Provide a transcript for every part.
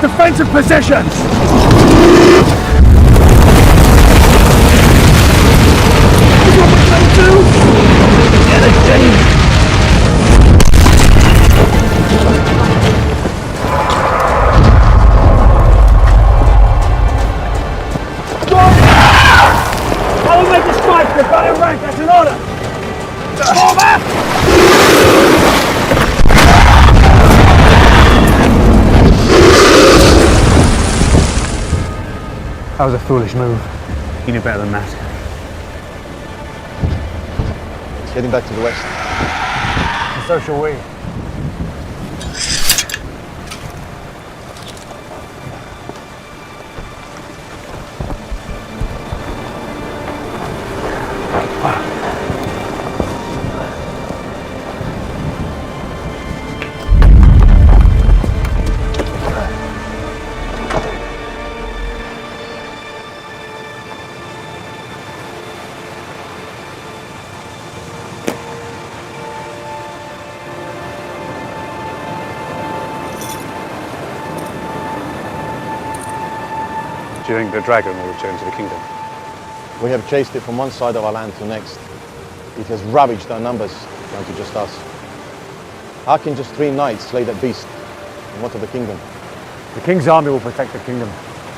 defensive positions! What are we going to do? Get it, James! I will make a strike for battle rank, that's an order! Fall back! That was a foolish move. You knew better than that. It's heading back to the west. And so shall we. Do you think the dragon will return to the kingdom? We have chased it from one side of our land to the next. It has ravaged our numbers down to just us. How can just 3 knights slay that beast? And what of the kingdom? The king's army will protect the kingdom.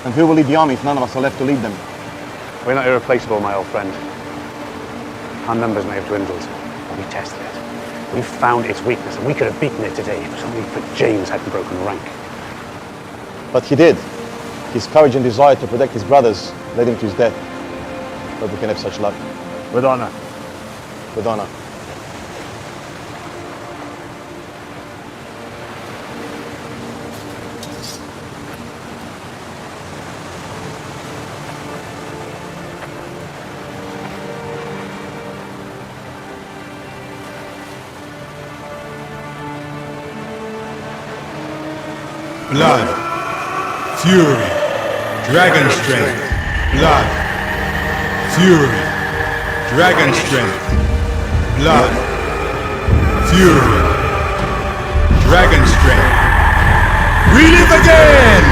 And who will lead the army if none of us are left to lead them? We're not irreplaceable, my old friend. Our numbers may have dwindled, but we tested it. We found its weakness, and we could have beaten it today if only for James hadn't broken rank. But he did. His courage and desire to protect his brothers led him to his death. But we can have such luck. With honor. With honor. Blood, fury, dragon strength. Blood, fury, dragon strength. Blood, fury, dragon strength. We live again!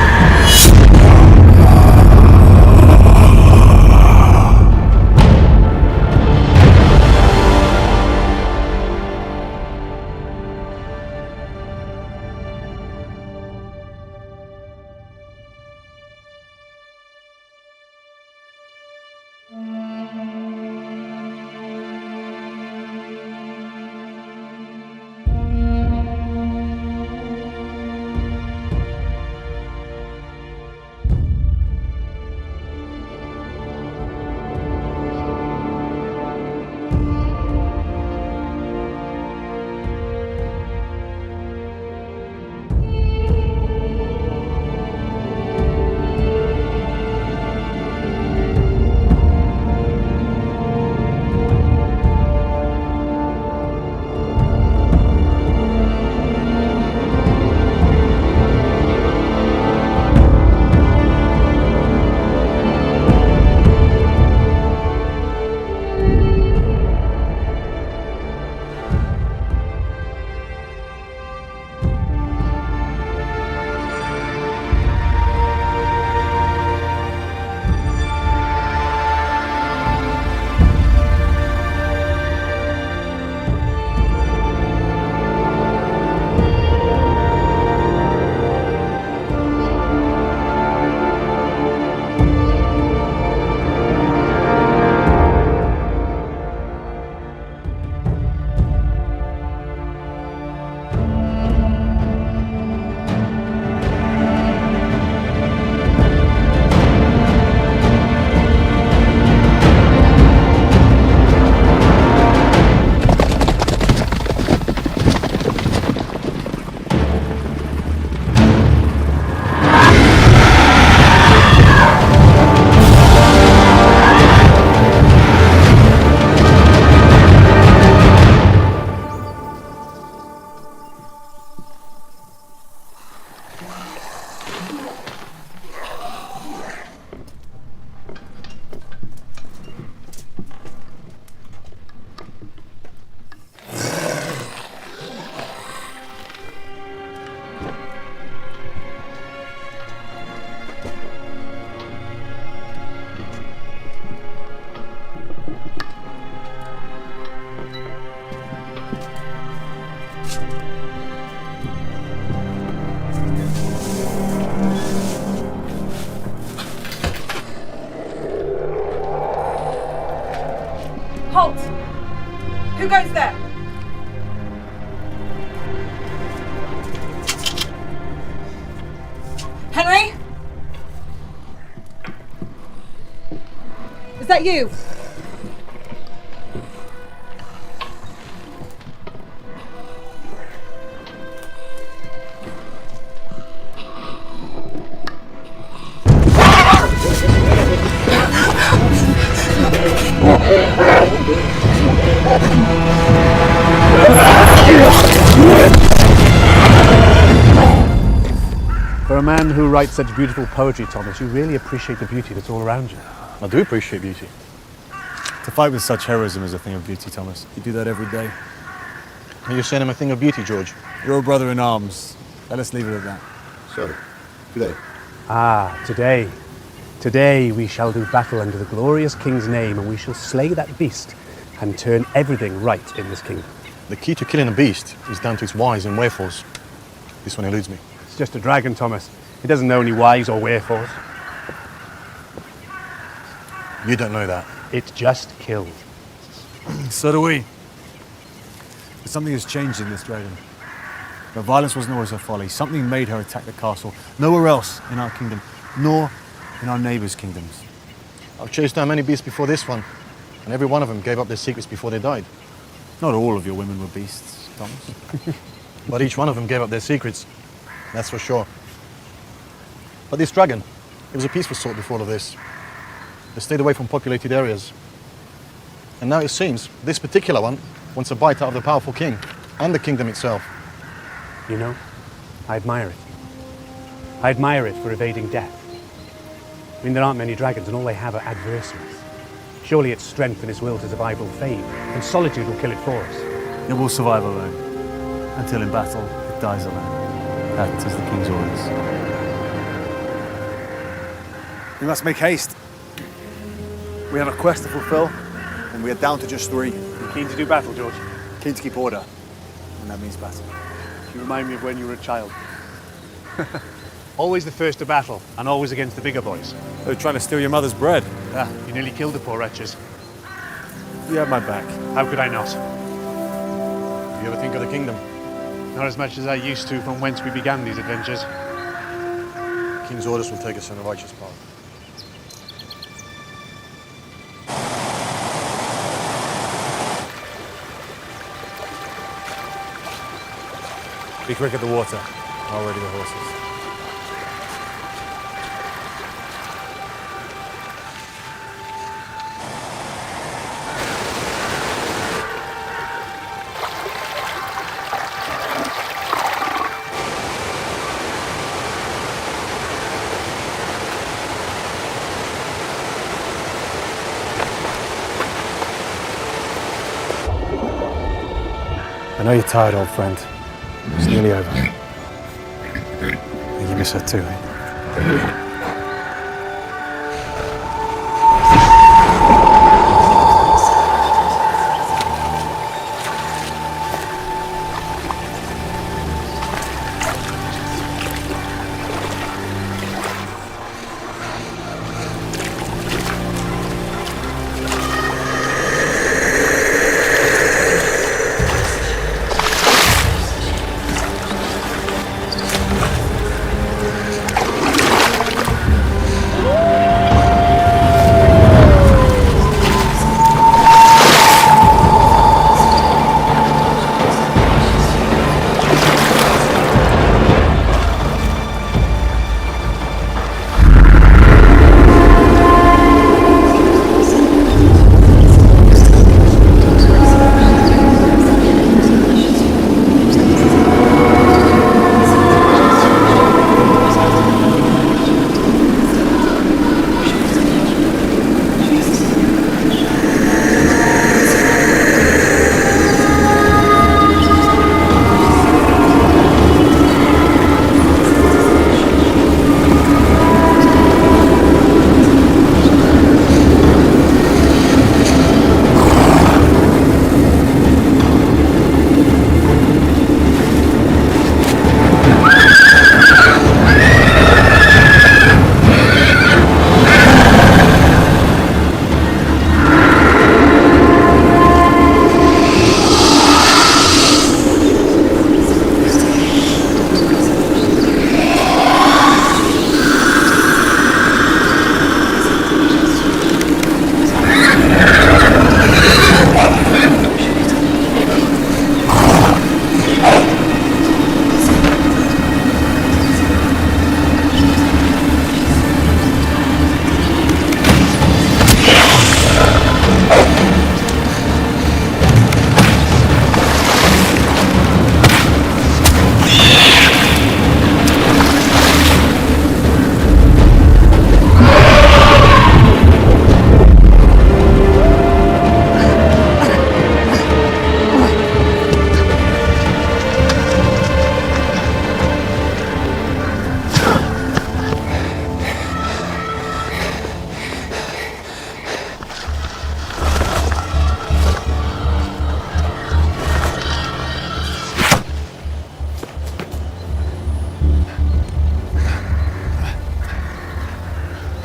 goes there? Henry? Is that you? For a man who writes such beautiful poetry, Thomas, you really appreciate the beauty that's all around you. I do appreciate beauty. To fight with such heroism is a thing of beauty, Thomas. You do that every day. Are you saying I'm a thing of beauty, George? You're a brother in arms. Let us leave it at that. So, today. Ah, today. Today we shall do battle under the glorious king's name, and we shall slay that beast and turn everything right in this kingdom. The key to killing a beast is down to its whys and wherefores. This one eludes me. It's just a dragon, Thomas. It doesn't know any whys or wherefores. You don't know that. It just killed. So do we. But something has changed in this dragon. But violence wasn't always her folly. Something made her attack the castle. Nowhere else in our kingdom, nor in our neighbours' kingdoms. I've chased down many beasts before this one, and every one of them gave up their secrets before they died. Not all of your women were beasts, Thomas. But each one of them gave up their secrets. That's for sure. But this dragon, it was a peaceful sort before all of this. They stayed away from populated areas. And now it seems this particular one wants a bite out of the powerful king and the kingdom itself. You know, I admire it. I admire it for evading death. I mean, there aren't many dragons, and all they have are adversaries. Surely its strength and its will to survive will fade, and solitude will kill it for us. It will survive alone. Until in battle, it dies alone. That is the king's orders. We must make haste. We have a quest to fulfill, and we are down to just 3. You keen to do battle, George? Keen to keep order, and that means battle. You remind me of when you were a child. Always the first to battle, and always against the bigger boys. They're trying to steal your mother's bread. Ah, you nearly killed the poor wretches. You have my back. How could I not? Do you ever think of the kingdom? Not as much as I used to from whence we began these adventures. The king's orders will take us on a righteous path. Be quick at the water. I'll ready the horses. I know you're tired, old friend. It's nearly over. And you miss her too, eh?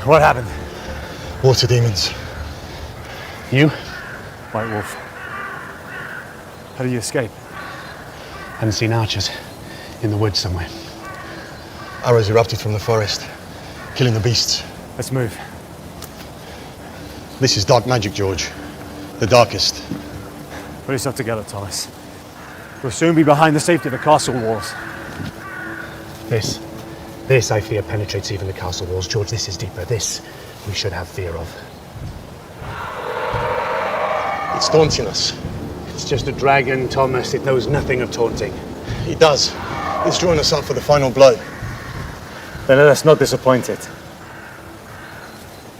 What happened? Water demons. You? White Wolf. How did you escape? Hadn't seen archers. In the woods somewhere. Arrows erupted from the forest, killing the beasts. Let's move. This is dark magic, George. The darkest. Put yourself together, Thomas. We'll soon be behind the safety of the castle walls. This I fear penetrates even the castle walls. George, this is deeper. This we should have fear of. It's taunting us. It's just a dragon, Thomas. It knows nothing of taunting. It does. It's drawing us up for the final blow. Then let us not disappoint it.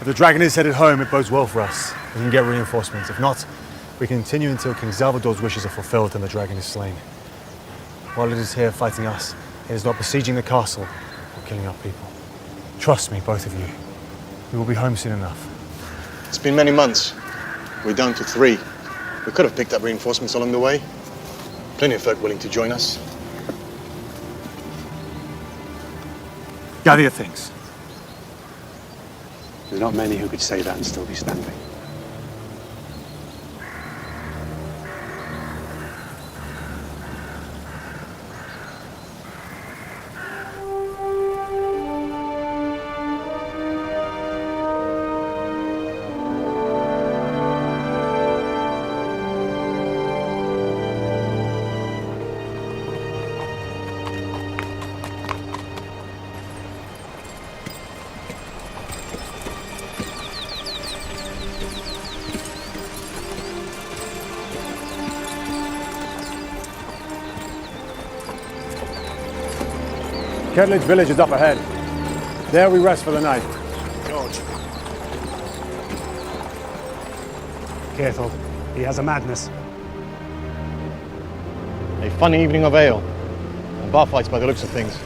If the dragon is headed home, it bodes well for us. We can get reinforcements. If not, we continue until King Salvador's wishes are fulfilled and the dragon is slain. While it is here fighting us, it is not besieging the castle or killing our people. Trust me, both of you. We will be home soon enough. It's been many months. We're down to 3. We could have picked up reinforcements along the way. Plenty of folk willing to join us. Gather your things. There's not many who could say that and still be standing. Ketledge village is up ahead. There we rest for the night. George. Careful. He has a madness. A fun evening of ale. And bar fights by the looks of things.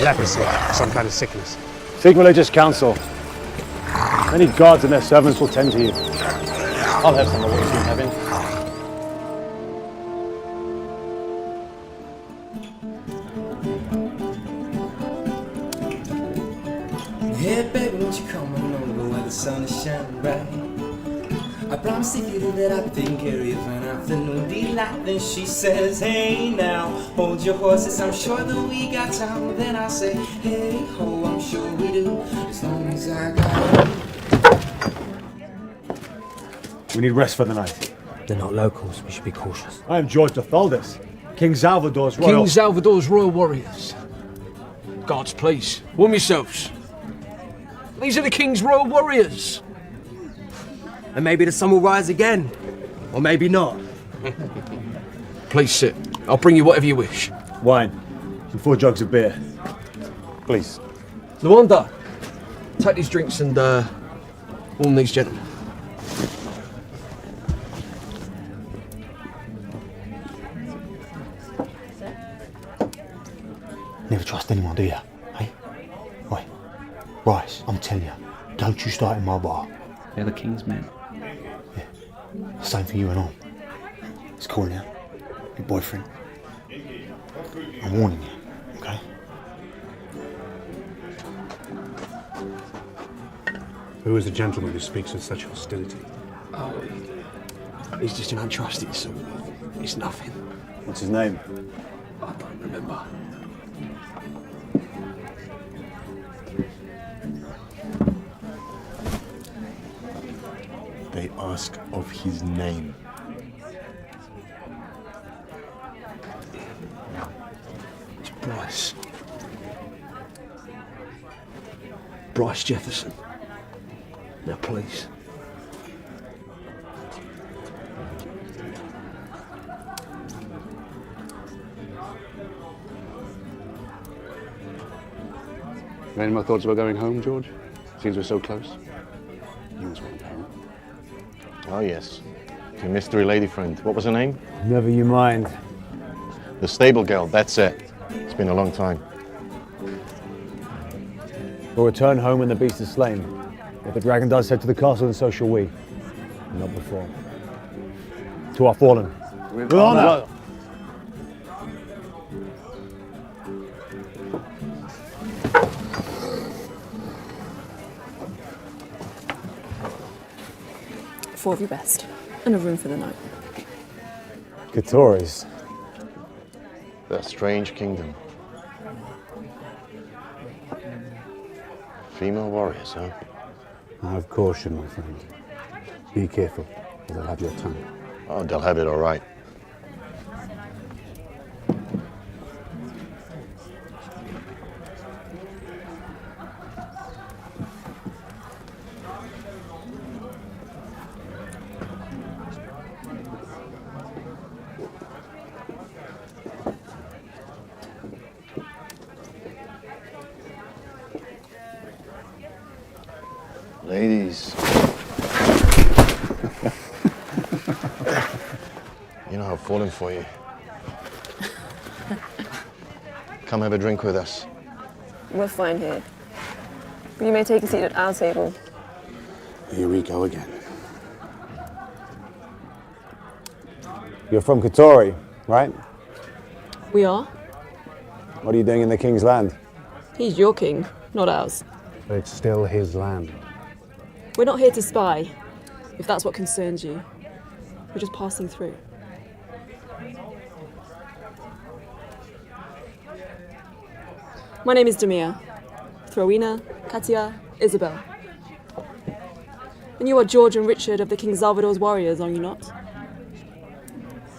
Leprosy. Some kind of sickness. Seek religious counsel. Many gods and their servants will tend to you. I'll have some awaits in heaven. Hey baby, won't you come on over where the sun is shining bright? I promise if you do that I'll be taking care of you for an afternoon delight. Then she says, hey now, hold your horses, I'm sure that we got time. Then I say, hey ho, I'm sure we do, as long as I got you. We need rest for the night. They're not locals, we should be cautious. I am George de Thaldis, King Salvador's royal... King Salvador's royal warriors. Guards, please, warm yourselves. These are the King's royal warriors. And maybe the sun will rise again. Or maybe not. Please sit. I'll bring you whatever you wish. Wine and 4 jugs of beer. Please. Luanda, take these drinks and warm these gentlemen. Never trust anyone, do you? Hey? Wait. Rice, I'm telling you, don't you start in my bar. They're the King's men. Yeah. Same for you and all. It's cool now. Your boyfriend. I'm warning you, okay? Who is the gentleman who speaks with such hostility? Oh, he's just an untrusted soul. It's nothing. What's his name? I don't remember. They ask of his name. It's Bryce. Bryce Jefferson. Now, please. You any more thoughts about going home, George? Seems we're so close. You must want home. Oh, yes. Your mystery lady friend. What was her name? Never you mind. The stable girl, that's it. It's been a long time. We'll return home when the beast is slain. If the dragon does head to the castle, then so shall we. Not before. To our fallen. With honor! 4 of your best, and a room for the night. Katoris. That strange kingdom. Female warriors, huh? Have caution, my friend. Be careful, or they'll have your tongue. Oh, they'll have it all right. Ladies. You know I've fallen for you. Come have a drink with us. We're fine here. You may take a seat at our table. Here we go again. You're from Katori, right? We are? What are you doing in the king's land? He's your king, not ours. But it's still his land. We're not here to spy, if that's what concerns you. We're just passing through. My name is Demir. Throwina, Katia, Isabel. And you are George and Richard of the King Salvador's warriors, are you not?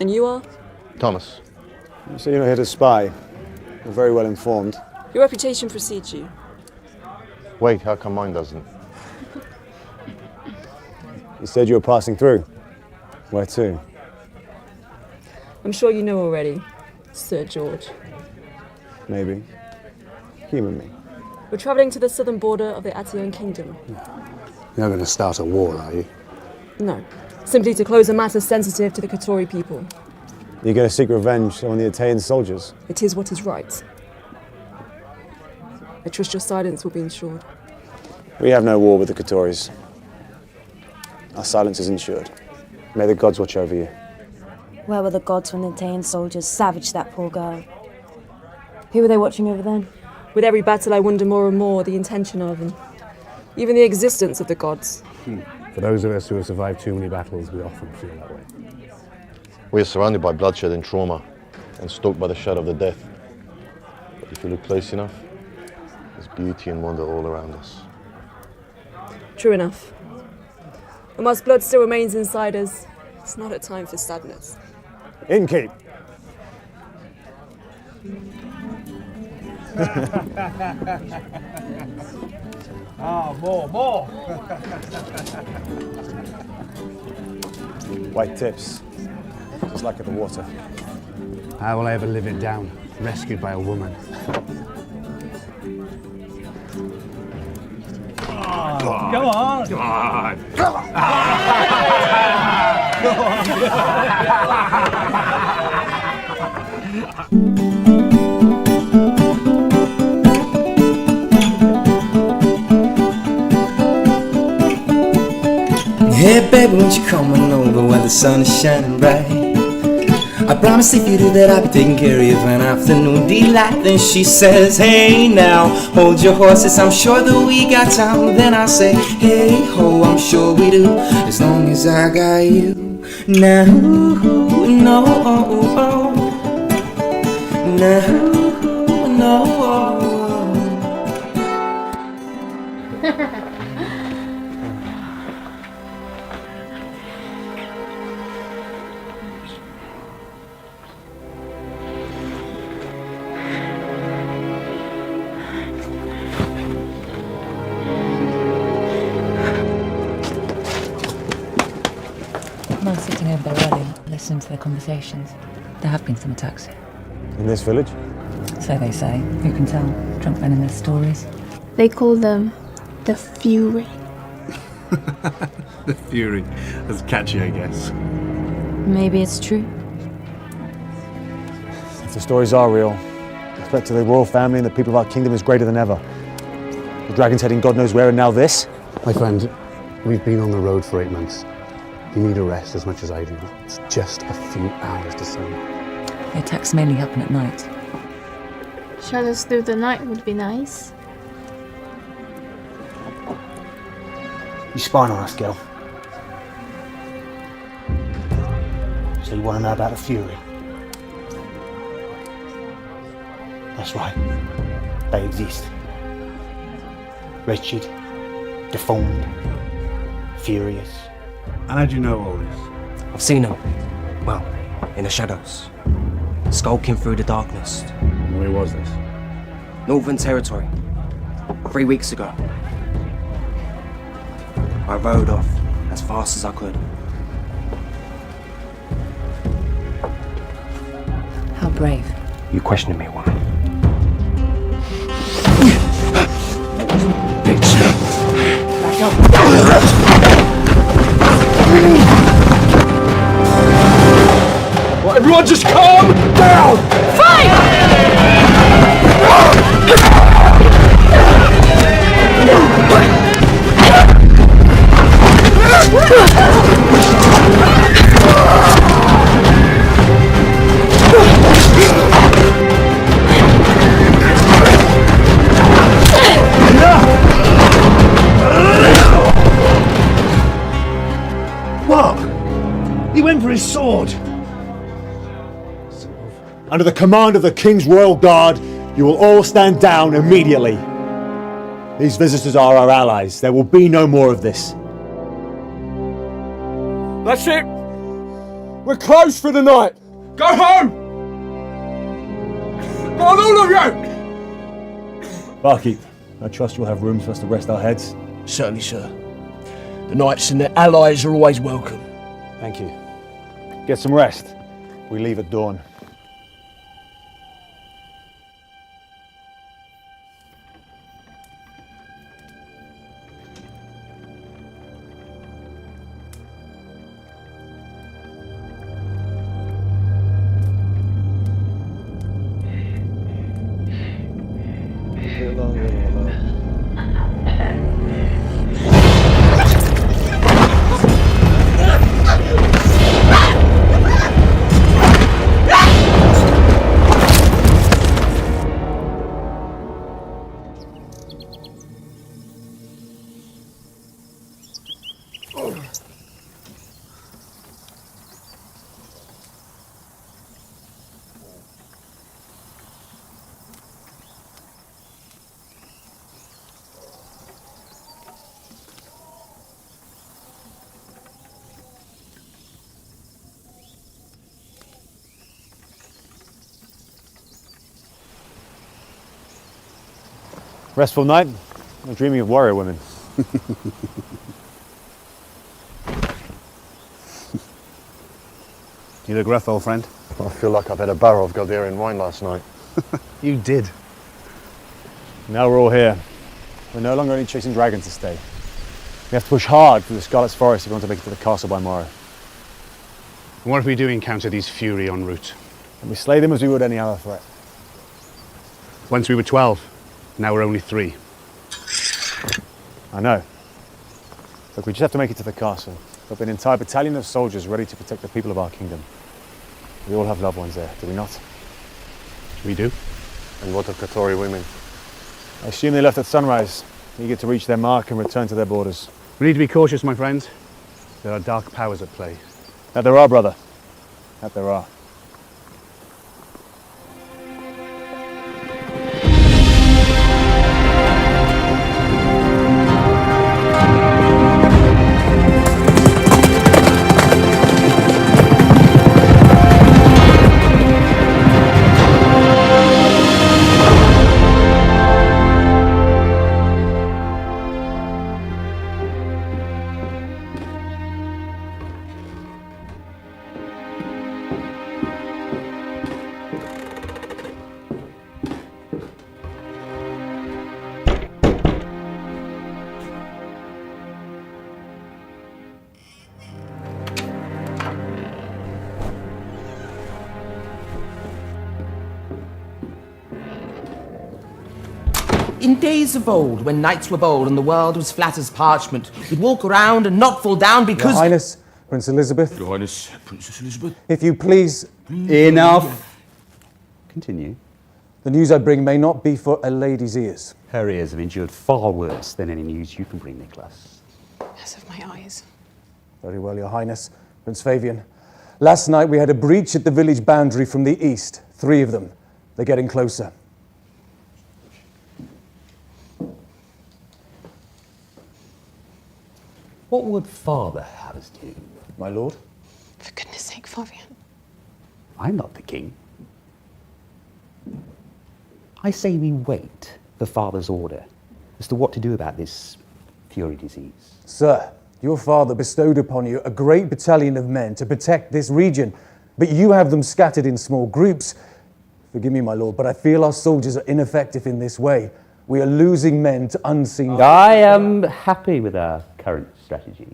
And you are? Thomas. So you're not here to spy. You're very well informed. Your reputation precedes you. Wait, how come mine doesn't? You said you were passing through. Where to? I'm sure you know already, Sir George. Maybe. Humour me. We're travelling to the southern border of the Atian Kingdom. You're not going to start a war, are you? No, simply to close a matter sensitive to the Katori people. You're going to seek revenge on the Italian soldiers. It is what is right. I trust your silence will be ensured. We have no war with the Katoris. Our silence is ensured. May the gods watch over you. Where were the gods when the Italian soldiers savaged that poor girl? Who were they watching over then? With every battle, I wonder more and more the intention of and even the existence of the gods. For those of us who have survived too many battles, we often feel that way. We are surrounded by bloodshed and trauma, and stalked by the shadow of the death. But if you look close enough, there's beauty and wonder all around us. True enough. And whilst blood still remains inside us, it's not a time for sadness. Innkeep! More. White tips. Just like at the water. How will I ever live it down? Rescued by a woman. Come on. Hey baby, won't you come on over while the sun is shining bright? I promise if you do that I'll be taking care of you for an afternoon delight. Then she says, hey now, hold your horses, I'm sure that we got time. Then I say, hey ho, I'm sure we do, as long as I got you. Now, no, no. I was sitting over there earlier, listening to their conversations. There have been some attacks here. In this village? So they say. Who can tell? Drunk men in their stories. They call them the Fury. The Fury. That's catchy, I guess. Maybe it's true. If the stories are real, the threat to the royal family and the people of our kingdom is greater than ever. The dragon's heading God knows where, and now this? My friend, we've been on the road for 8 months. You need a rest as much as I do. It's just a few hours to sum. The attacks mainly happen at night. Shadows through the night would be nice. You spying on us, girl? So you want to know about the Fury? That's right. They exist. Wretched, deformed, furious. And how do you know all this? I've seen them. Well, in the shadows. Skulking through the darkness. Where was this? Northern Territory. 3 weeks ago. I rode off as fast as I could. How brave. You questioning me, why? Back up. Right, everyone just calm down! What? He went for his sword. Under the command of the King's Royal Guard, you will all stand down immediately. These visitors are our allies. There will be no more of this. That's it! We're closed for the night! Go home! Go on, all of you! Barkeep, I trust you'll have rooms for us to rest our heads. Certainly, sir. The knights and their allies are always welcome. Thank you. Get some rest. We leave at dawn. Restful night? I'm dreaming of warrior women. You look rough, old friend. I feel like I've had a barrel of Galderian wine last night. You did. Now we're all here. We're no longer only chasing dragons to stay. We have to push hard through the Scarlet's Forest if we want to make it to the castle by morrow. And what if we do encounter these Fury en route? And we slay them as we would any other threat. Once we were 12, now we're only 3. I know. Look, we just have to make it to the castle. There'll be an entire battalion of soldiers ready to protect the people of our kingdom. We all have loved ones there, do we not? We do. And what of Katori women? I assume they left at sunrise, eager to reach their mark and return to their borders. We need to be cautious, my friends. There are dark powers at play. That there are, brother. That there are. In days of old, when knights were bold and the world was flat as parchment, we'd walk around and not fall down because... Your Highness, Prince Elizabeth. Your Highness, Princess Elizabeth. If you please... Enough. Continue. The news I bring may not be for a lady's ears. Her ears have endured far worse than any news you can bring, Nicholas. Yes, of my eyes. Very well, Your Highness. Prince Fabian, Last night we had a breach at the village boundary from the east. 3 of them. They're getting closer. What would Father have us do? My lord? For goodness sake, Fabian. I'm not the king. I say we wait for Father's order as to what to do about this Fury disease. Sir, your father bestowed upon you a great battalion of men to protect this region, but you have them scattered in small groups. Forgive me, my lord, but I feel our soldiers are ineffective in this way. We are losing men to unseen... I am happy with our current strategy.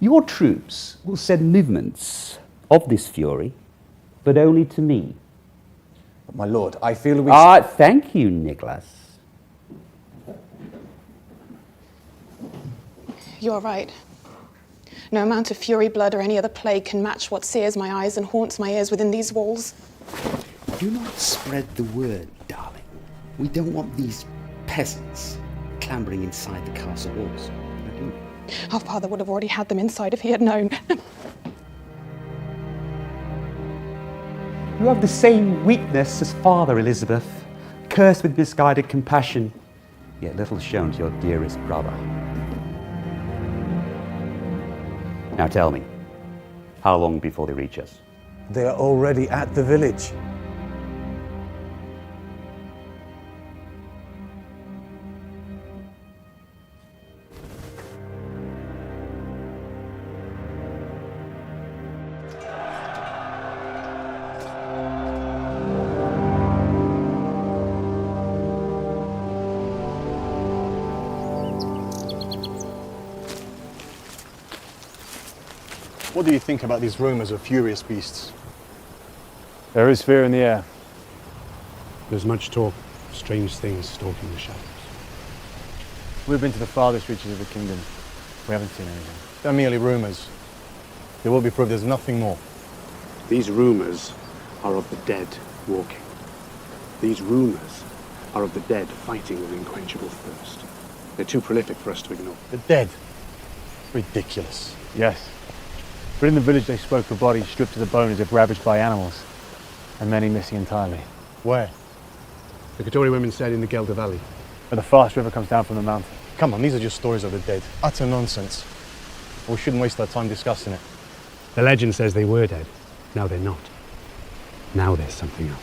Your troops will send movements of this fury, but only to me. But my lord, I feel we... Thank you, Nicholas. You're right. No amount of fury blood or any other plague can match what sears my eyes and haunts my ears within these walls. Do not spread the word, darling. We don't want these peasants clambering inside the castle walls. Our father would have already had them inside if he had known. You have the same weakness as Father, Elizabeth, cursed with misguided compassion, yet little shown to your dearest brother. Now tell me, how long before they reach us? They are already at the village. What do you think about these rumors of furious beasts? There is fear in the air. There's much talk of strange things stalking the shadows. We've been to the farthest reaches of the kingdom. We haven't seen anything. They're merely rumors. There will be proof there's nothing more. These rumors are of the dead walking. These rumors are of the dead fighting with unquenchable thirst. They're too prolific for us to ignore. The dead? Ridiculous. Yes. But in the village they spoke of bodies stripped to the bone as if ravaged by animals, and many missing entirely. Where? The Katori women said in the Gelder Valley. Where the fast river comes down from the mountain. Come on, these are just stories of the dead. Utter nonsense. We shouldn't waste our time discussing it. The legend says they were dead. Now they're not. Now there's something else.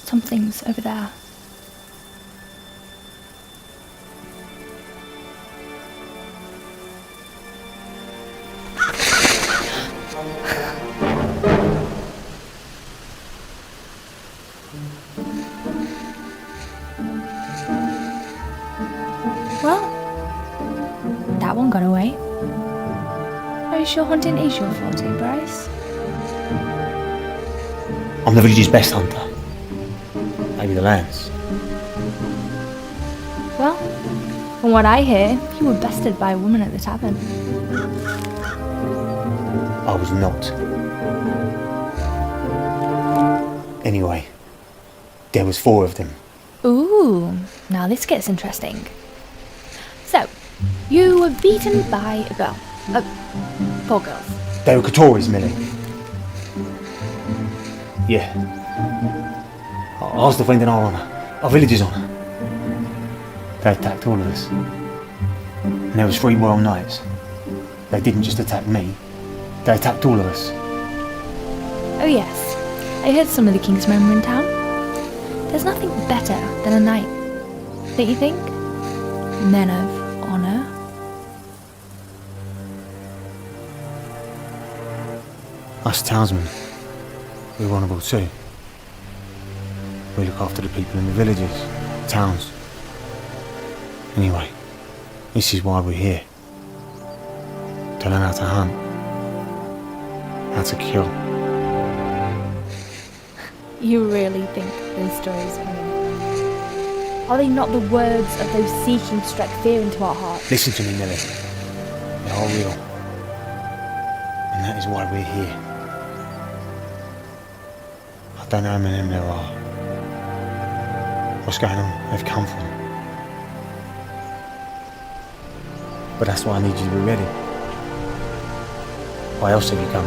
Something's over there. Well, that one got away. Are you sure hunting is your forte, Bryce? I'm the village's best hunter. Maybe the land's. Well, from what I hear, you were bested by a woman at the tavern. I was not. Anyway, there was 4 of them. Ooh, now this gets interesting. So, you were beaten by a girl. 4 girls. They were Katoris, Millie. Yeah. I was defending our honour, our village's honour. They attacked all of us. And there was 3 royal knights. They didn't just attack me, they attacked all of us. Oh yes, I heard some of the king's men were in town. There's nothing better than a knight, don't you think? Men of honour. Us townsmen, we're vulnerable too. We look after the people in the villages, towns. Anyway, this is why we're here. To learn how to hunt. How to kill. You really think those stories are real? Are they not the words of those seeking to strike fear into our hearts? Listen to me, Millie. They are real. And that is why we're here. I don't know how many of them there are. What's going on? They've come from. But that's why I need you to be ready. Why else have you come?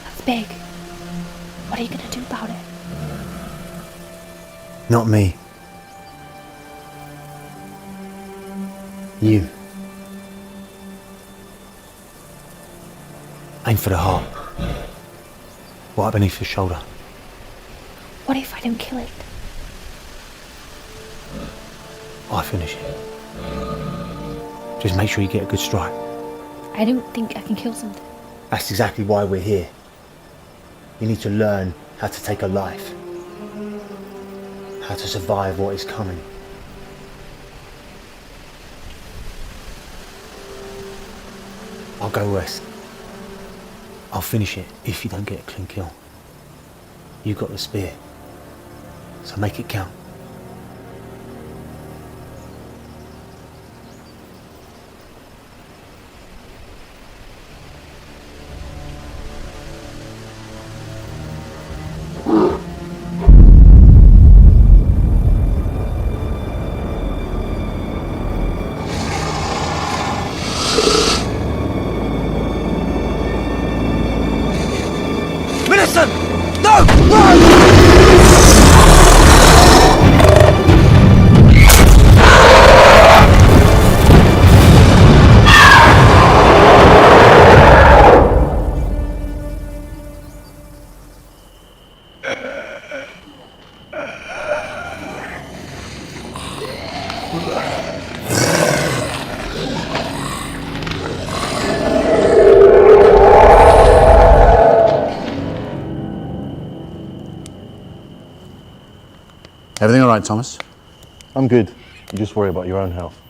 That's big. What are you gonna do about it? Not me. You. Aim for the heart. Right beneath the shoulder. What if I don't kill it? I finish it. Just make sure you get a good strike. I don't think I can kill something. That's exactly why we're here. You need to learn how to take a life. How to survive what is coming. I'll go west. I'll finish it if you don't get a clean kill. You got the spear, so make it count. Millicent! No! No! Everything all right, Thomas? I'm good. You just worry about your own health.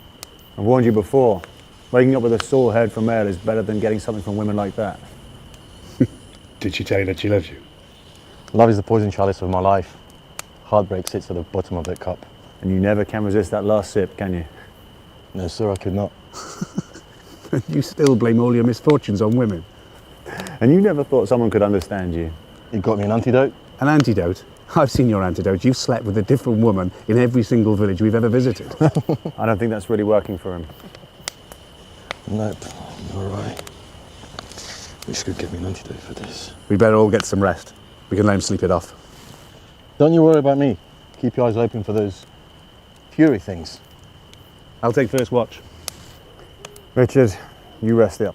I've warned you before. Waking up with a sore head from ale is better than getting something from women like that. Did she tell you that she loves you? Love is the poison chalice of my life. Heartbreak sits at the bottom of that cup. And you never can resist that last sip, can you? No, sir, I could not. You still blame all your misfortunes on women. And you never thought someone could understand you. You got me an antidote? An antidote? I've seen your antidote. You've slept with a different woman in every single village we've ever visited. I don't think that's really working for him. Nope, you're right. Wish you could get me an antidote for this. We better all get some rest. We can let him sleep it off. Don't you worry about me. Keep your eyes open for those fury things. I'll take first watch. Richard, you rest up.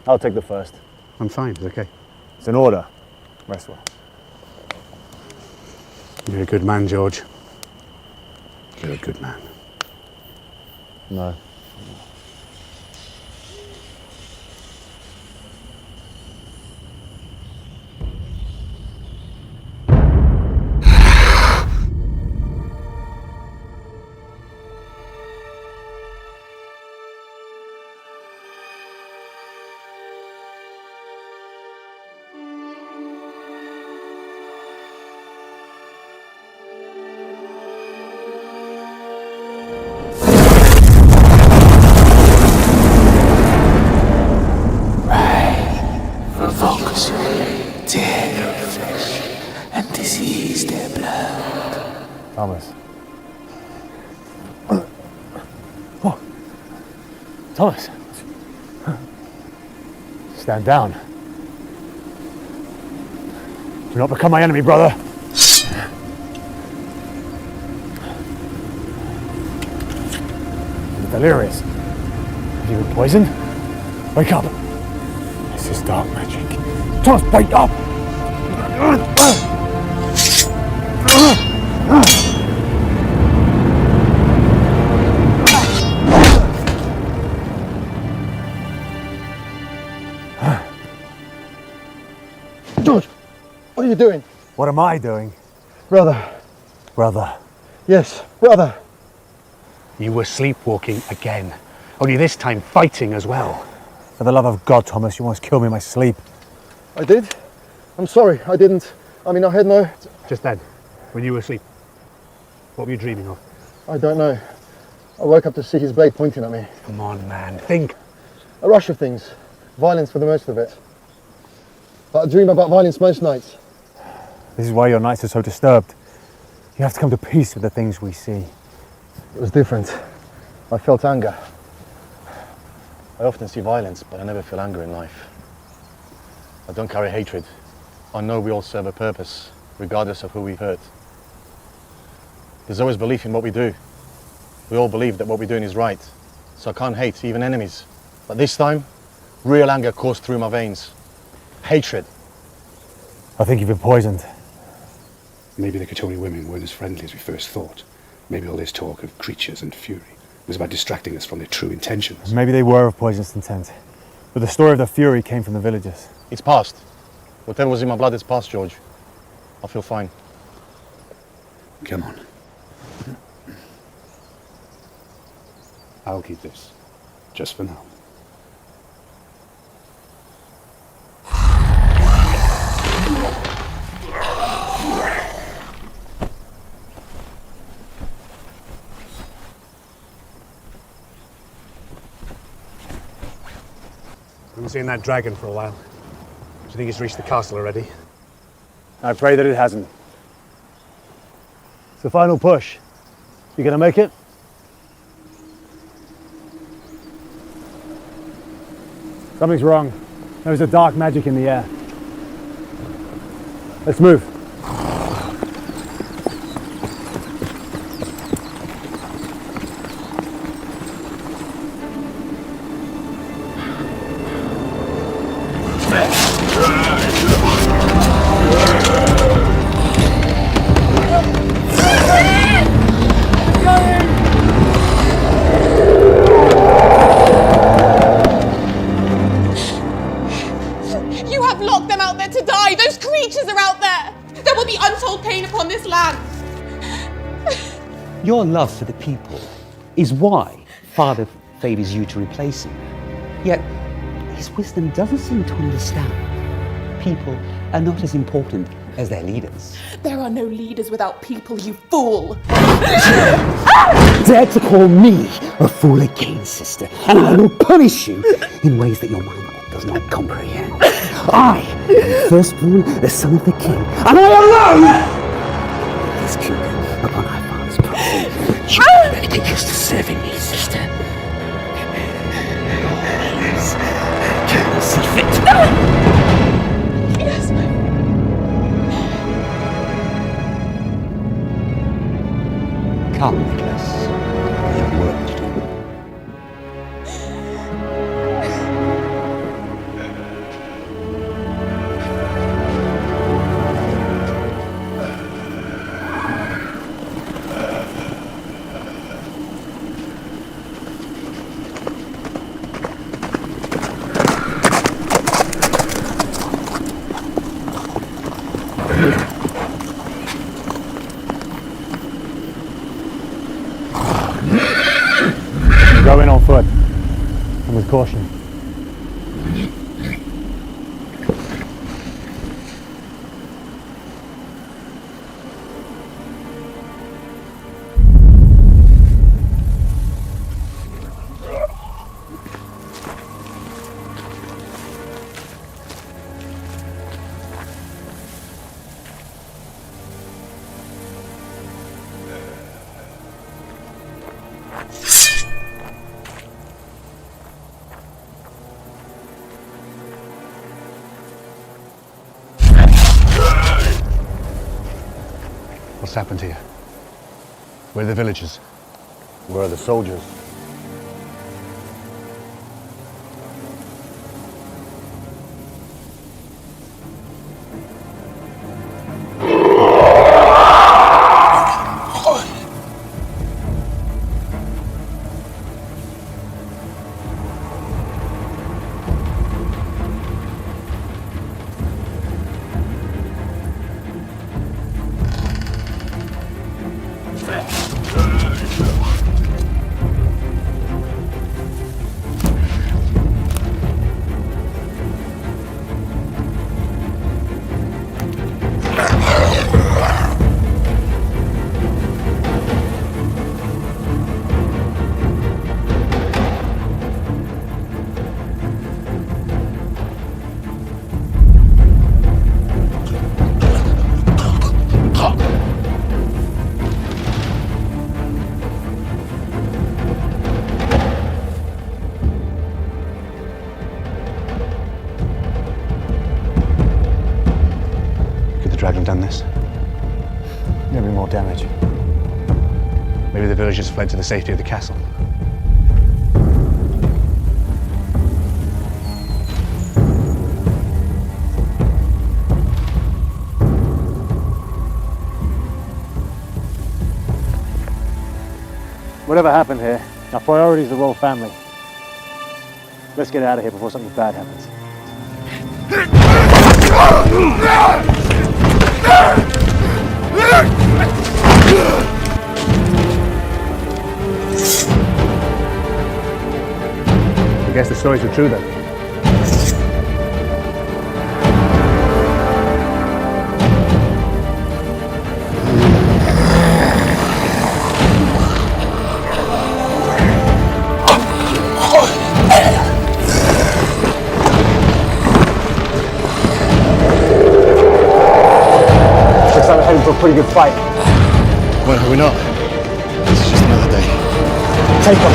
I'll take the first. I'm fine, it's okay. It's an order. Rest well. You're a good man, George. You're a good man. No. Thomas. What? Thomas. Stand down. Do not become my enemy, brother. You're delirious. Have you been poisoned? Wake up. dark magic. Just wake up! George, what are you doing? What am I doing? Brother. Brother. Yes, brother. You were sleepwalking again. Only this time fighting as well. For the love of God, Thomas, you almost killed me in my sleep. I did? I'm sorry, I didn't. I mean, I had no... Just then, when you were asleep, what were you dreaming of? I don't know. I woke up to see his blade pointing at me. Come on, man, think. A rush of things. Violence for the most of it. But I dream about violence most nights. This is why your nights are so disturbed. You have to come to peace with the things we see. It was different. I felt anger. I often see violence, but I never feel anger in life. I don't carry hatred. I know we all serve a purpose, regardless of who we hurt. There's always belief in what we do. We all believe that what we're doing is right, so I can't hate, even enemies. But this time, real anger coursed through my veins. Hatred. I think you've been poisoned. Maybe the Catoni women weren't as friendly as we first thought. Maybe all this talk of creatures and fury was about distracting us from their true intentions. Maybe they were of poisonous intent. But the story of the fury came from the villagers. It's past. Whatever was in my blood is past, George. I feel fine. Come on. I'll keep this, just for now. I haven't seen that dragon for a while. Do you think he's reached the castle already? I pray that it hasn't. It's the final push. You gonna make it? Something's wrong. There's a dark magic in the air. Let's move. You have locked them out there to die. Those creatures are out there. There will be untold pain upon this land. Your love for the people is why Father favours you to replace him. Yet, his wisdom doesn't seem to understand. People are not as important as their leaders. There are no leaders without people, you fool. Dare to call me a fool again, sister, and I will punish you in ways that your mind does not comprehend. I am the firstborn, the son of the king, and I alone this kingdom upon our father's property. You better get used to serving me, sister. Can you see fit? Yes. Come, Nicholas. We have work to do. Go in on foot, and with caution. What's happened here? Where are the villagers? Where are the soldiers? dragon done this? There'll be more damage. Maybe the villagers fled to the safety of the castle. Whatever happened here, our priority is the royal family. Let's get out of here before something bad happens. I guess the stories were true then. Looks like we're heading for a pretty good fight. Well, are we not? This is just another day. Take them.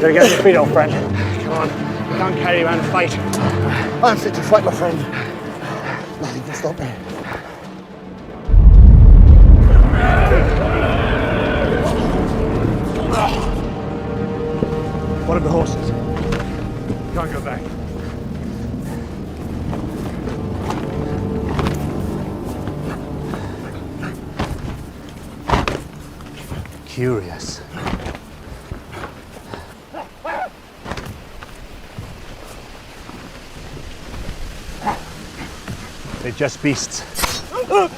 Gotta get on your feet, old friend. Come on, you can't carry around and fight. I'm fit to fight, my friend. Nothing can stop me. What of the horses? Can't go back. Curious. They're just beasts. Hard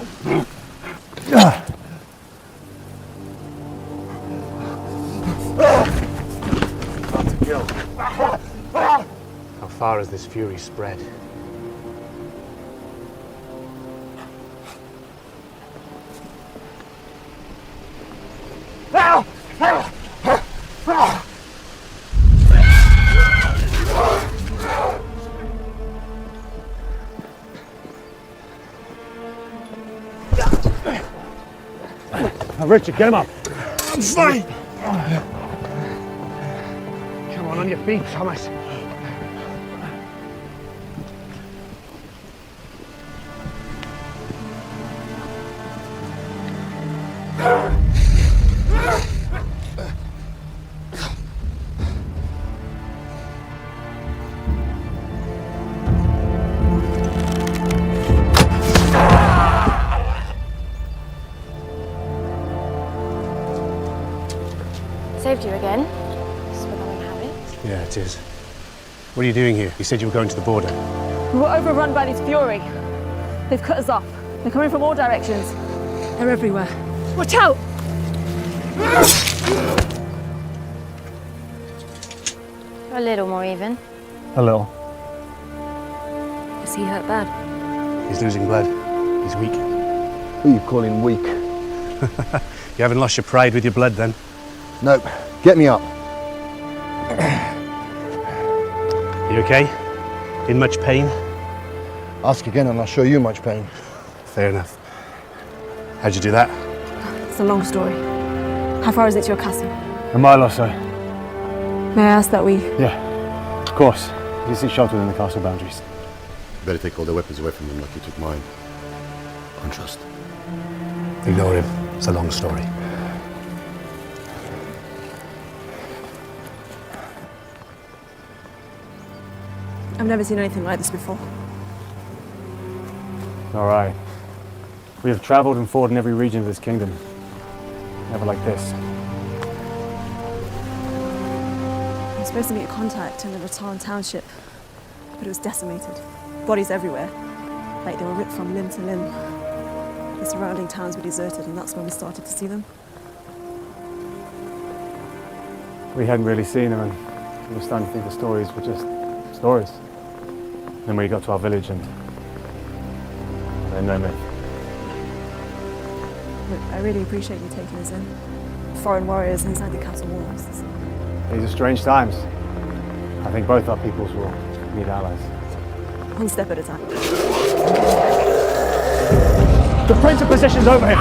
to kill. How far has this fury spread? Richard, get him up. I'm fine. Come on your feet, Thomas. saved you again. It's becoming a habit. Yeah, it is. What are you doing here? You said you were going to the border. We were overrun by these Fury. They've cut us off. They're coming from all directions. They're everywhere. Watch out! A little more even. A little. Is he hurt bad? He's losing blood. He's weak. Who are you calling weak? You haven't lost your pride with your blood, then? Nope. Get me up. You okay? In much pain? Ask again and I'll show you much pain. Fair enough. How'd you do that? It's a long story. How far is it to your castle? A mile or so. May I ask that we... Yeah, of course. You see shelter within the castle boundaries. Better take all the weapons away from them like you took mine. On trust. Ignore him. It's a long story. I've never seen anything like this before. All right. We have traveled and fought in every region of this kingdom. Never like this. I was supposed to meet a contact in the Rattan township, but it was decimated. Bodies everywhere, like they were ripped from limb to limb. The surrounding towns were deserted, and that's when we started to see them. We hadn't really seen them, and we were starting to think the stories were just stories. Then we got to our village, and they're no myth. Look, I really appreciate you taking us in. Foreign warriors inside the castle walls. These are strange times. I think both our peoples will need allies. One step at a time. Defensive positions over here!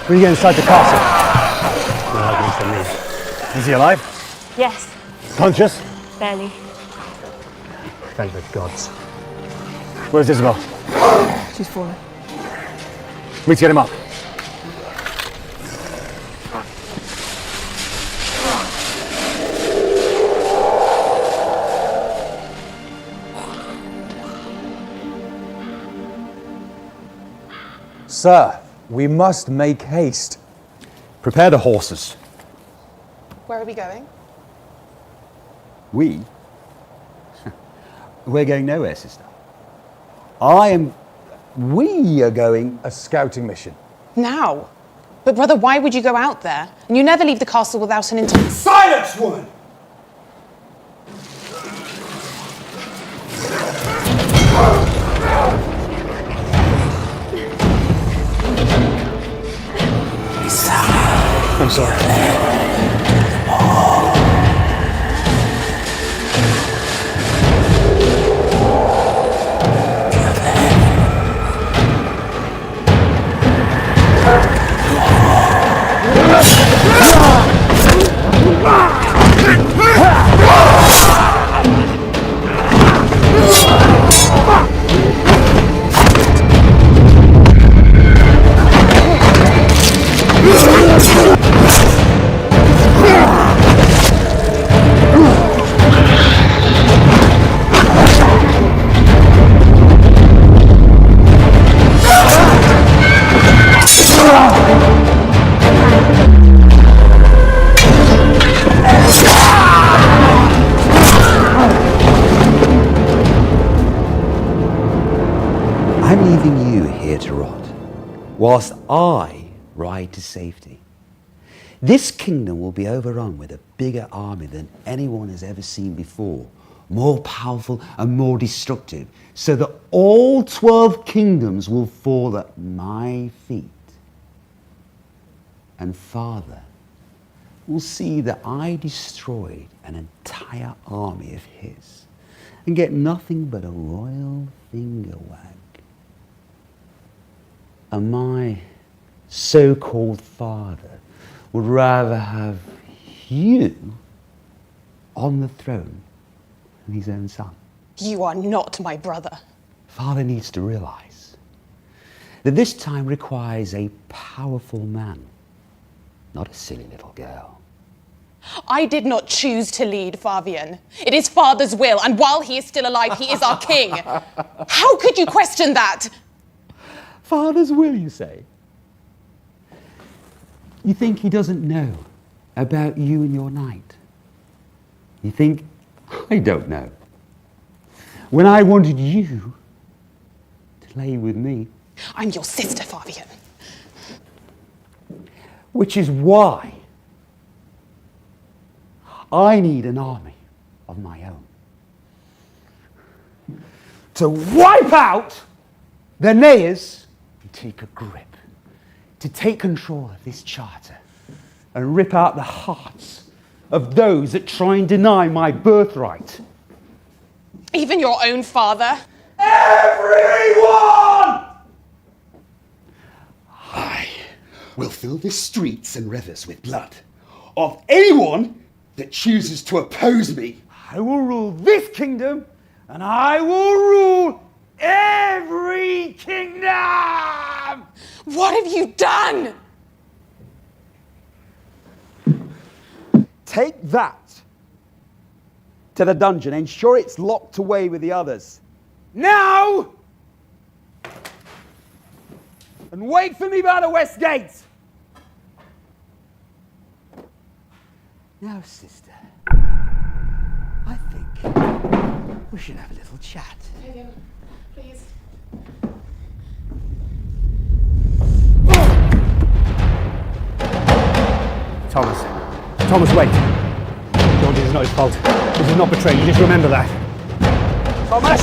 When you get inside the castle. No arguments from me. Is he alive? Yes, Conscious? barely. Thank the gods. Where's Isabel? She's fallen. We need to get him up. Sir, we must make haste. Prepare the horses. Where are we going? We? We're going nowhere, sister. We are going... A scouting mission. Now? But brother, why would you go out there? And you never leave the castle without an Silence, woman! to rot, whilst I ride to safety. This kingdom will be overrun with a bigger army than anyone has ever seen before, more powerful and more destructive, so that all 12 kingdoms will fall at my feet. And Father will see that I destroyed an entire army of his and get nothing but a royal finger wag. And my so-called father would rather have you on the throne than his own son. You are not my brother. Father needs to realize that this time requires a powerful man, not a silly little girl. I did not choose to lead Fabian. It is Father's will, and while he is still alive, he is our king. How could you question that? Father's will, you say? You think he doesn't know about you and your knight? You think I don't know? When I wanted you to lay with me. I'm your sister, Fabian. Which is why I need an army of my own to wipe out the Nayers and take a grip, to take control of this charter and rip out the hearts of those that try and deny my birthright. Even your own father? Everyone! I will fill the streets and rivers with blood of anyone that chooses to oppose me. I will rule this kingdom, and I will rule every kingdom! What have you done? Take that to the dungeon, ensure it's locked away with the others. Now! And wait for me by the west gate! Now, sister, I think we should have a little chat. Please. Thomas, wait. George, it is not his fault. This is not betrayal. You just remember that. Thomas!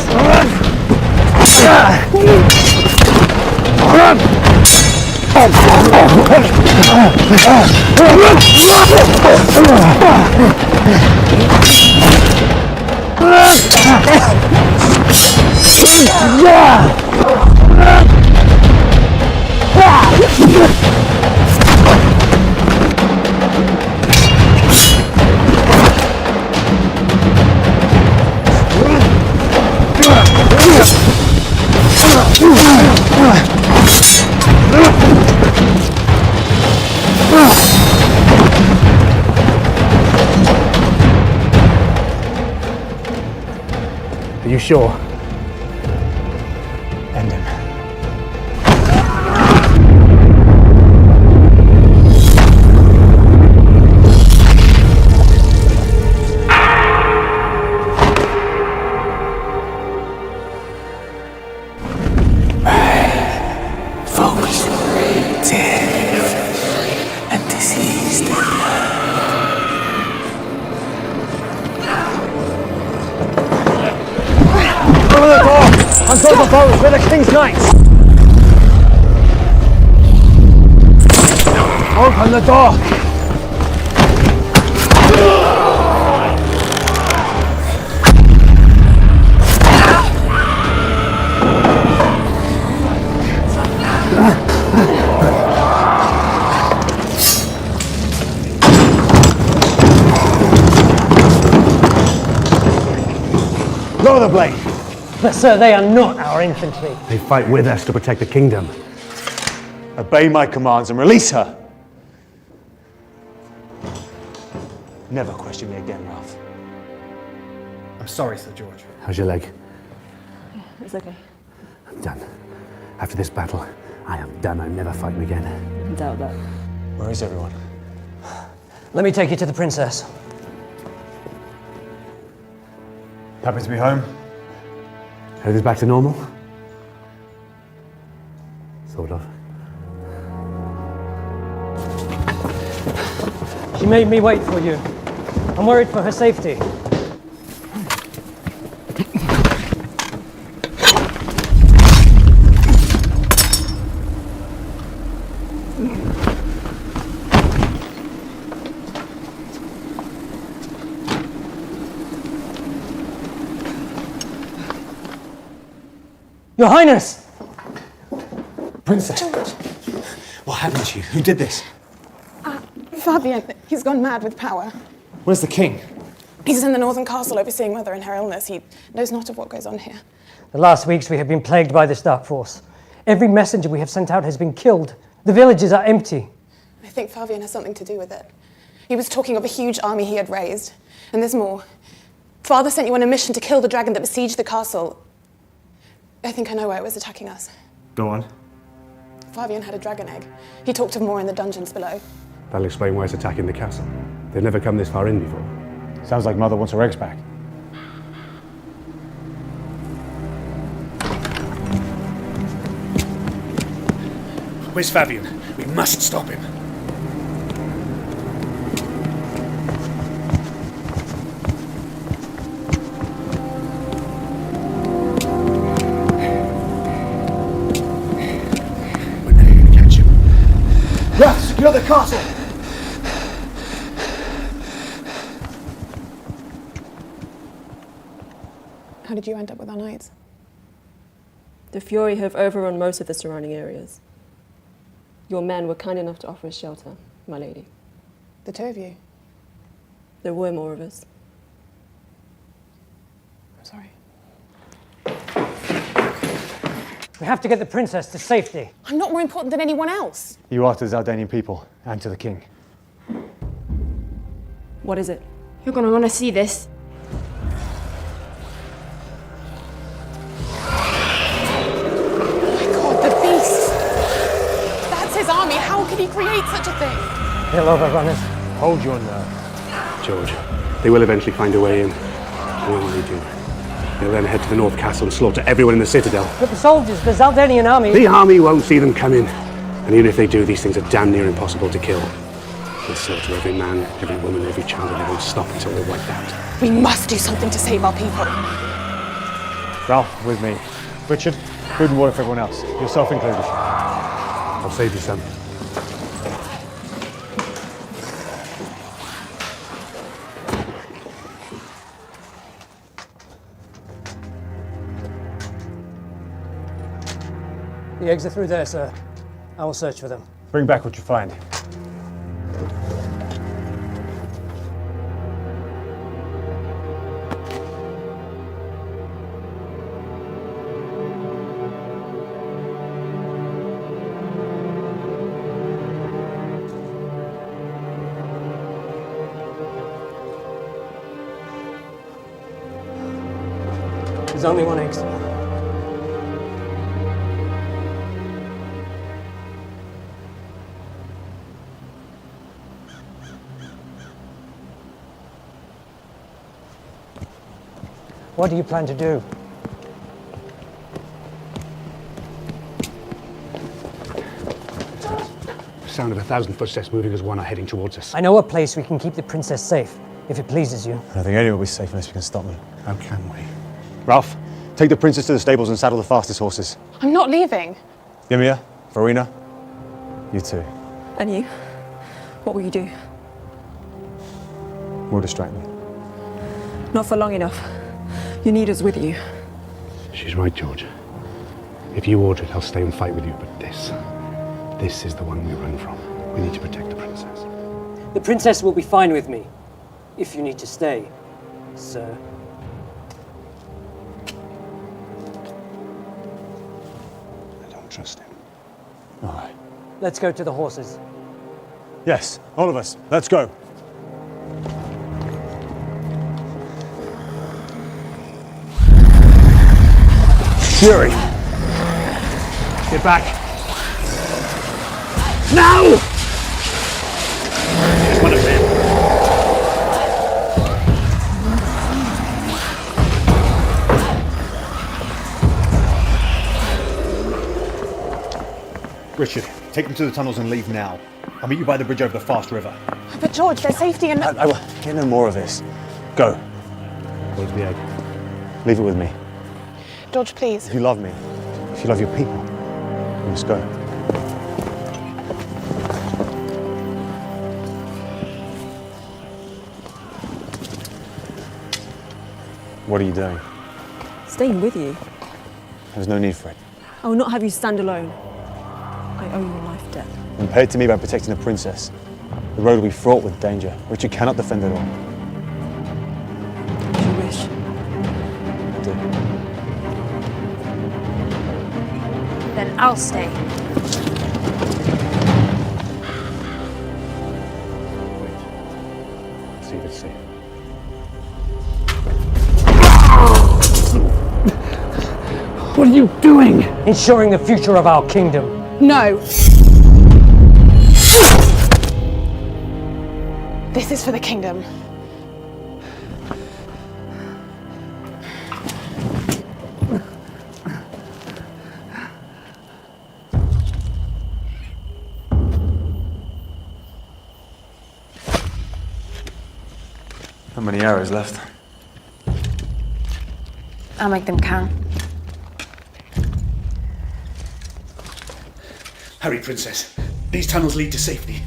Are you sure? End him. Folks, dead and diseased. Open the door! Until the foes, we're the King's Knights! Open the door! Lower the blade. But sir, they are not our infantry. They fight with us to protect the kingdom. Obey my commands and release her. Never question me again, Ralph. I'm sorry, Sir George. How's your leg? It's okay. I'm done. After this battle, I am done. I'm never fighting again. I doubt that. Where is everyone? Let me take you to the princess. Happy to be home? Everything's back to normal? Sort of. She made me wait for you. I'm worried for her safety. Your Highness! Princess! What happened to you? Who did this? Fabian, he's gone mad with power. Where's the king? He's in the northern castle overseeing Mother in her illness. He knows not of what goes on here. The last weeks we have been plagued by this dark force. Every messenger we have sent out has been killed. The villages are empty. I think Fabian has something to do with it. He was talking of a huge army he had raised. And there's more. Father sent you on a mission to kill the dragon that besieged the castle. I think I know why it was attacking us. Go on. Fabian had a dragon egg. He talked of more in the dungeons below. That'll explain why it's attacking the castle. They've never come this far in before. Sounds like Mother wants her eggs back. Where's Fabian? We must stop him. We're never going to catch him. Yes, secure the castle! How did you end up with our knights? The Fury have overrun most of the surrounding areas. Your men were kind enough to offer us shelter, my lady. The two of you? There were more of us. I'm sorry. We have to get the princess to safety. I'm not more important than anyone else. You are to the Zaldanian people and to the king. What is it? You're gonna wanna see this. God, the beast! That's his army. How could he create such a thing? They'll overrun us. Hold your nerve. George, they will eventually find a way in. And when they do, they'll then head to the North Castle and slaughter everyone in the Citadel. But the soldiers, the Zaldanian army... The army won't see them coming. And even if they do, these things are damn near impossible to kill. They'll slaughter every man, every woman, every child, and they won't stop until they're wiped out. We must do something to save our people. Ralph, with me. Richard, food and water for everyone else. Yourself included. I'll save you some. The eggs are through there, sir. I will search for them. Bring back what you find. There's only one egg, sir. What do you plan to do? The sound of 1,000 footsteps moving as one are heading towards us. I know a place we can keep the princess safe, if it pleases you. I don't think anyone will be safe unless we can stop them. How can we? Ralph, take the princess to the stables and saddle the fastest horses. I'm not leaving. Ymir, Verena, you too. And you? What will you do? We'll distract them. Not for long enough. You need us with you. She's right, George. If you order it, I'll stay and fight with you, but this is the one we run from. We need to protect the princess. The princess will be fine with me, if you need to stay, sir. I don't trust him. All right. Let's go to the horses. Yes, all of us. Let's go. Fury! Get back! Now! There's one of them. Richard, take them to the tunnels and leave now. I'll meet you by the bridge over the Fast River. But George, there's safety in... I will get no more of this. Go. Where's the egg? Leave it with me. George, please. If you love me, if you love your people, you must go. What are you doing? Staying with you. There's no need for it. I will not have you stand alone. I owe you a life debt. And pay it to me by protecting the princess. The road will be fraught with danger. Richard cannot defend it all. As you wish. I do. Then I'll stay. See if it's safe. What are you doing? Ensuring the future of our kingdom. No. This is for the kingdom. How many arrows left? I'll make them count. Hurry, Princess. These tunnels lead to safety.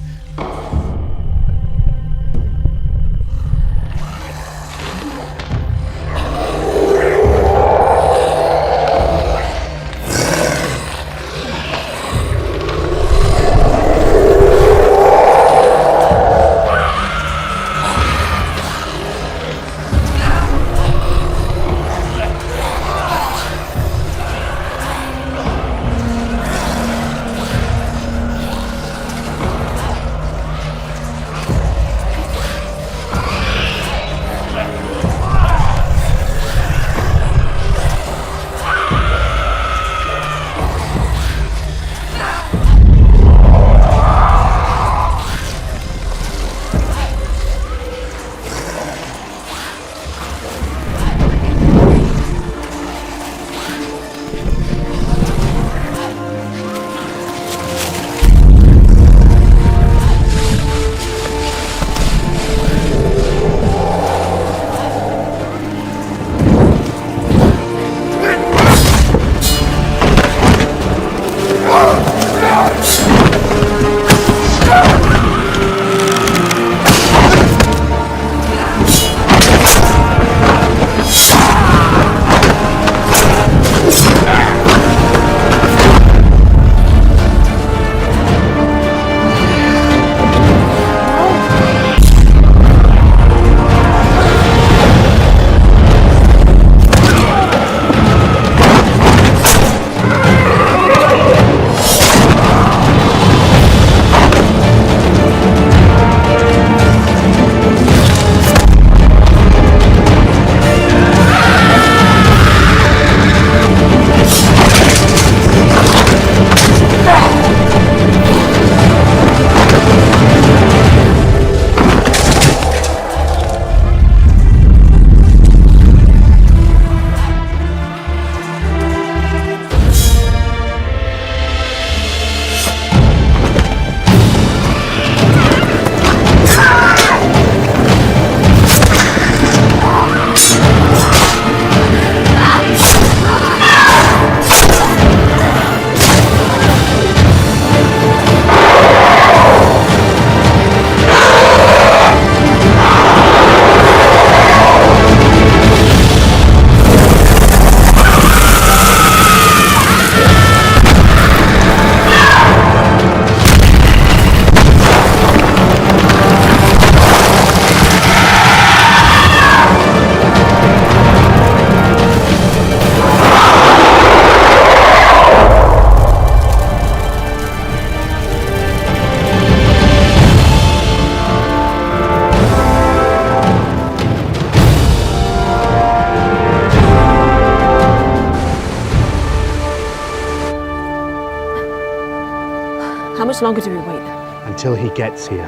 How much longer do we wait? Until he gets here.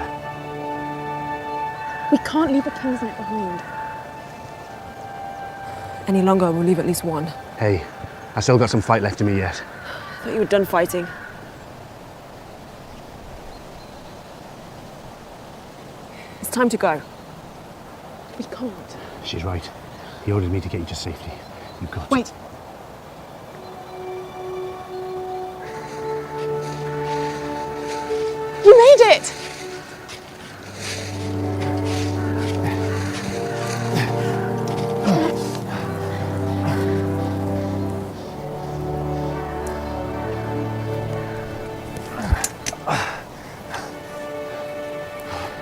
We can't leave a king's net behind. Any longer, we'll leave at least one. Hey, I still got some fight left in me yet. I thought you were done fighting. time to go. We can't. She's right. He ordered me to get you to safety. You've got to. Wait. You made it!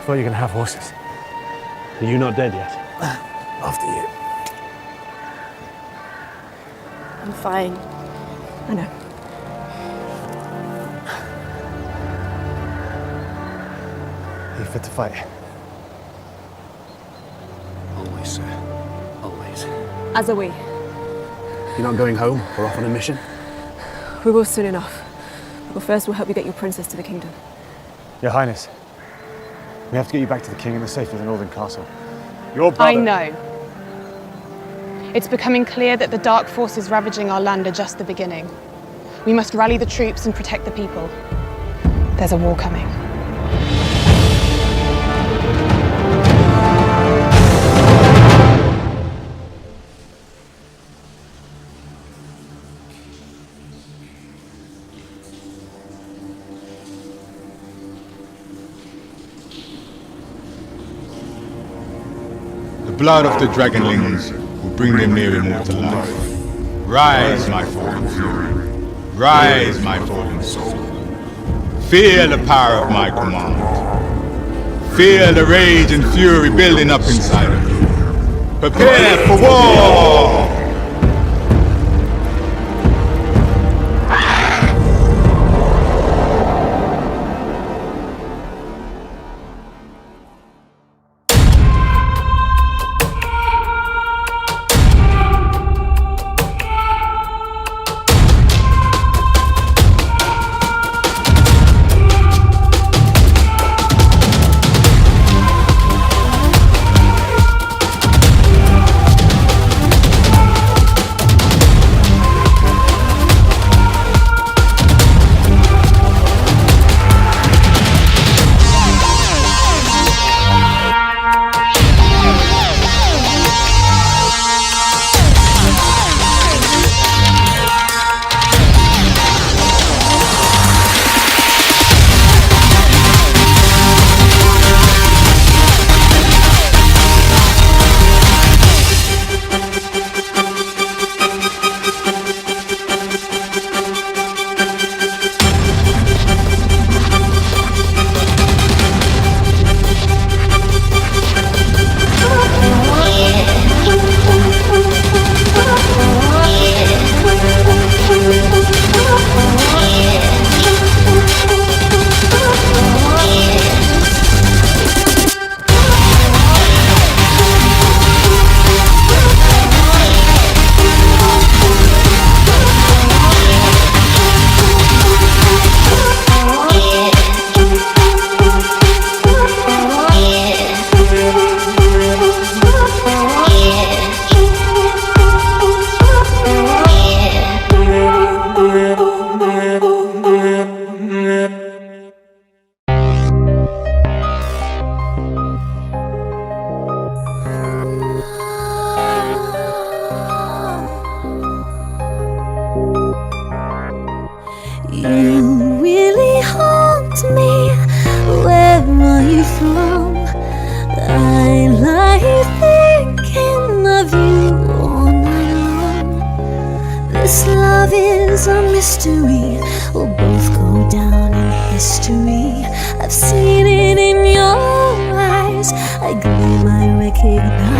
I thought you were going to have horses. Are you not dead yet? After you. I'm fine. I know. Are you fit to fight? Always, sir. Always. As are we. You're not going home? We're off on a mission? We will soon enough. But first we'll help you get your princess to the kingdom. Your Highness, we have to get you back to the king and the safety of the northern castle. Your brother... I know. It's becoming clear that the dark forces ravaging our land are just the beginning. We must rally the troops and protect the people. There's a war coming. The blood of the dragonlings will bring them near immortal life. Rise, my fallen fury. Rise, my fallen soul. Feel the power of my command. Feel the rage and fury building up inside of you. Prepare for war! You really haunt me. Where are you from? I lie thinking of you all night long. This love is a mystery. We'll both go down in history. I've seen it in your eyes. A gleam I recognize.